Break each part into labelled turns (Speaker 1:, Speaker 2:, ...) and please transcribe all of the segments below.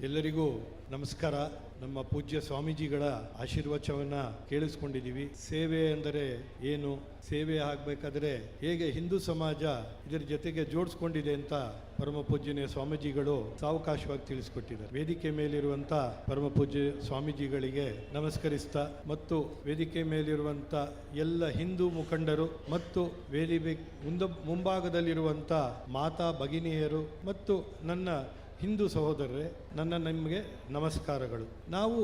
Speaker 1: ಎಲ್ಲರಿಗೂ ನಮಸ್ಕಾರ. ನಮ್ಮ ಪೂಜ್ಯ ಸ್ವಾಮೀಜಿಗಳ ಆಶೀರ್ವಚನವನ್ನು ಕೇಳಿಸ್ಕೊಂಡಿದ್ದೀವಿ. ಸೇವೆ ಅಂದರೆ ಏನು, ಸೇವೆ ಆಗಬೇಕಾದ್ರೆ ಹೇಗೆ ಹಿಂದೂ ಸಮಾಜ ಇದರ ಜೊತೆಗೆ ಜೋಡಿಸ್ಕೊಂಡಿದೆ ಅಂತ ಪರಮ ಪೂಜ್ಯನೇ ಸ್ವಾಮೀಜಿಗಳು ಸಾವಕಾಶವಾಗಿ ತಿಳಿಸ್ಕೊಟ್ಟಿದ್ದಾರೆ. ವೇದಿಕೆ ಮೇಲಿರುವಂಥ ಪರಮ ಪೂಜ್ಯ ಸ್ವಾಮೀಜಿಗಳಿಗೆ ನಮಸ್ಕರಿಸ್ತಾ ಮತ್ತು ವೇದಿಕೆ ಮೇಲಿರುವಂಥ ಎಲ್ಲ ಹಿಂದೂ ಮುಖಂಡರು ಮತ್ತು ವೇದಿಕೆ ಮುಂಭಾಗದಲ್ಲಿರುವಂಥ ಮಾತಾ ಭಗಿನಿಯರು ಮತ್ತು ನನ್ನ ಹಿಂದೂ ಸಹೋದರರೇ, ನಿಮಗೆ ನಮಸ್ಕಾರಗಳು. ನಾವು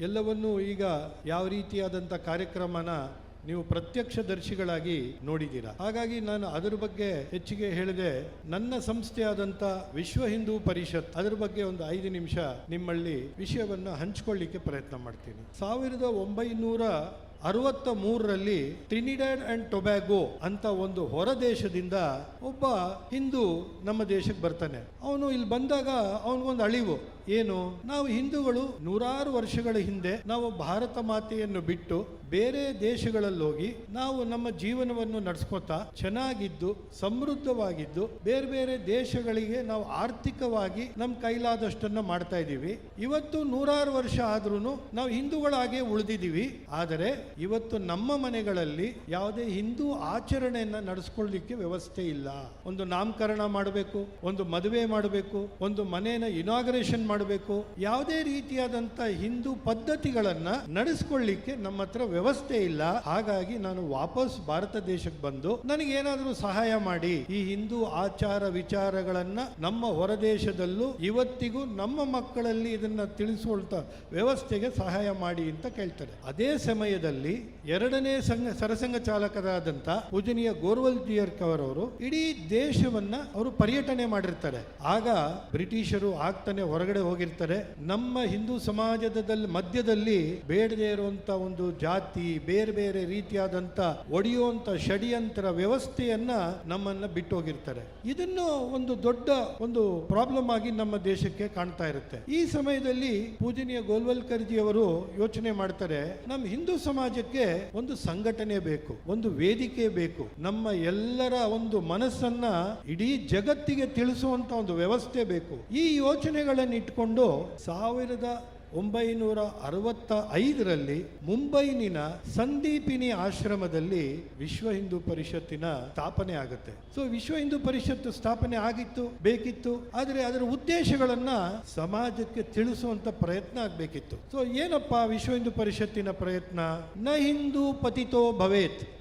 Speaker 1: ಎಲ್ಲವನ್ನೂ ಈಗ ಯಾವ ರೀತಿಯಾದಂಥ ಕಾರ್ಯಕ್ರಮನ ನೀವು ಪ್ರತ್ಯಕ್ಷದರ್ಶಿಗಳಾಗಿ ನೋಡಿದ್ದೀರಾ. ಹಾಗಾಗಿ ನಾನು ಅದರ ಬಗ್ಗೆ ಹೆಚ್ಚಿಗೆ ಹೇಳಿದೆ. ನನ್ನ ಸಂಸ್ಥೆಯಾದಂಥ ವಿಶ್ವ ಹಿಂದೂ ಪರಿಷತ್ ಅದರ ಬಗ್ಗೆ ಒಂದು 5 ನಿಮಿಷ ನಿಮ್ಮಲ್ಲಿ ವಿಷಯವನ್ನು ಹಂಚಿಕೊಳ್ಳಿಕ್ಕೆ ಪ್ರಯತ್ನ ಮಾಡ್ತೀನಿ. 1963ರಲ್ಲಿ ಟ್ರಿನಿಡಾಡ್ ಅಂಡ್ ಟೊಬ್ಯಾಗೋ ಅಂತ ಒಂದು ಹೊರ ದೇಶದಿಂದ ಒಬ್ಬ ಹಿಂದೂ ನಮ್ಮ ದೇಶಕ್ಕೆ ಬರ್ತಾನೆ. ಅವನು ಇಲ್ಲಿ ಬಂದಾಗ ಅವನಿಗೊಂದು ಅಳಿವು ಏನು, ನಾವು ಹಿಂದೂಗಳು ನೂರಾರು ವರ್ಷಗಳ ಹಿಂದೆ ನಾವು ಭಾರತ ಮಾತೆಯನ್ನು ಬಿಟ್ಟು ಬೇರೆ ದೇಶಗಳಲ್ಲಿ ಹೋಗಿ ನಾವು ನಮ್ಮ ಜೀವನವನ್ನು ನಡೆಸ್ಕೊತಾ ಚೆನ್ನಾಗಿದ್ದು ಸಮೃದ್ಧವಾಗಿದ್ದು ಬೇರೆ ಬೇರೆ ದೇಶಗಳಿಗೆ ನಾವು ಆರ್ಥಿಕವಾಗಿ ನಮ್ಮ ಕೈಲಾದಷ್ಟನ್ನು ಮಾಡ್ತಾ ಇದ್ದೀವಿ. ಇವತ್ತು ನೂರಾರು ವರ್ಷ ಆದ್ರೂ ನಾವು ಹಿಂದೂಗಳಾಗೆ ಉಳಿದಿದ್ದೀವಿ. ಆದರೆ ಇವತ್ತು ನಮ್ಮ ಮನೆಗಳಲ್ಲಿ ಯಾವುದೇ ಹಿಂದೂ ಆಚರಣೆಯನ್ನ ನಡೆಸ್ಕೊಳ್ಳಿಕ್ಕೆ ವ್ಯವಸ್ಥೆ ಇಲ್ಲ. ಒಂದು ನಾಮಕರಣ ಮಾಡಬೇಕು, ಒಂದು ಮದುವೆ ಮಾಡಬೇಕು, ಒಂದು ಮನೆಯ ಇನಾಗ್ರೇಷನ್ ಮಾಡಬೇಕು, ಯಾವುದೇ ರೀತಿಯಾದಂಥ ಹಿಂದೂ ಪದ್ಧತಿಗಳನ್ನ ನಡೆಸ್ಕೊಳ್ಳಿಕ್ಕೆ ನಮ್ಮ ಹತ್ರ ವ್ಯವಸ್ಥೆ ಇಲ್ಲ. ಹಾಗಾಗಿ ನಾನು ವಾಪಸ್ ಭಾರತ ದೇಶಕ್ಕೆ ಬಂದು ನನಗೇನಾದರೂ ಸಹಾಯ ಮಾಡಿ ಈ ಹಿಂದೂ ಆಚಾರ ವಿಚಾರಗಳನ್ನ ನಮ್ಮ ಹೊರದೇಶದಲ್ಲೂ ಇವತ್ತಿಗೂ ನಮ್ಮ ಮಕ್ಕಳಲ್ಲಿ ಇದನ್ನ ತಿಳಿಸುವಂತ ವ್ಯವಸ್ಥೆಗೆ ಸಹಾಯ ಮಾಡಿ ಅಂತ ಕೇಳ್ತಾರೆ. ಅದೇ ಸಮಯದಲ್ಲಿ ಎರಡನೇ ಸರಸಂಘ ಚಾಲಕರಾದಂಥ ಪೂಜನೀಯ ಗೋರ್ವಲ್ ಜಿಯರ್ಕರ್ ಅವರು ಇಡೀ ದೇಶವನ್ನ ಅವರು ಪರ್ಯಟನೆ ಮಾಡಿರ್ತಾರೆ. ಆಗ ಬ್ರಿಟಿಷರು ಆಗ್ತಾನೆ ಹೊರಗಡೆ ಹೋಗಿರ್ತಾರೆ. ನಮ್ಮ ಹಿಂದೂ ಸಮಾಜದ ಮಧ್ಯದಲ್ಲಿ ಬೇಡದೇ ಇರುವಂತ ಒಂದು ಜಾತಿ, ಬೇರೆ ಬೇರೆ ರೀತಿಯಾದಂತ ಒಡೆಯುವಂತ ಷಡ್ಯಂತ್ರ ವ್ಯವಸ್ಥೆಯನ್ನ ನಮ್ಮನ್ನ ಬಿಟ್ಟು ಹೋಗಿರ್ತಾರೆ. ಇದನ್ನು ಒಂದು ದೊಡ್ಡ ಒಂದು ಪ್ರಾಬ್ಲಮ್ ಆಗಿ ನಮ್ಮ ದೇಶಕ್ಕೆ ಕಾಣ್ತಾ ಇರುತ್ತೆ. ಈ ಸಮಯದಲ್ಲಿ ಪೂಜನೀಯ ಗೋಲ್ವಲ್ಕರ್ ಜಿ ಅವರು ಯೋಚನೆ ಮಾಡ್ತಾರೆ, ನಮ್ಮ ಹಿಂದೂ ಸಮಾಜಕ್ಕೆ ಒಂದು ಸಂಘಟನೆ ಬೇಕು, ಒಂದು ವೇದಿಕೆ ಬೇಕು, ನಮ್ಮ ಎಲ್ಲರ ಒಂದು ಮನಸ್ಸನ್ನ ಇಡೀ ಜಗತ್ತಿಗೆ ತಿಳಿಸುವಂತ ಒಂದು ವ್ಯವಸ್ಥೆ ಬೇಕು. ಈ ಯೋಚನೆಗಳನ್ನು ಇಟ್ಕೊಂಡು 1965ರಲ್ಲಿ ಮುಂಬೈನಿನ ಸಂದೀಪಿನಿ ಆಶ್ರಮದಲ್ಲಿ ವಿಶ್ವ ಹಿಂದೂ ಪರಿಷತ್ತಿನ ಸ್ಥಾಪನೆ ಆಗುತ್ತೆ. ಸೊ ವಿಶ್ವ ಹಿಂದೂ ಪರಿಷತ್ತು ಸ್ಥಾಪನೆ ಆಗಿತ್ತು, ಬೇಕಿತ್ತು. ಆದರೆ ಅದರ ಉದ್ದೇಶಗಳನ್ನ ಸಮಾಜಕ್ಕೆ ತಿಳಿಸುವಂತ ಪ್ರಯತ್ನ ಆಗಬೇಕಿತ್ತು. ಸೊ ಏನಪ್ಪಾ ವಿಶ್ವ ಹಿಂದೂ ಪರಿಷತ್ತಿನ ಪ್ರಯತ್ನ? ನ ಹಿಂದೂ ಪತಿತೋ ಭವೇತ್,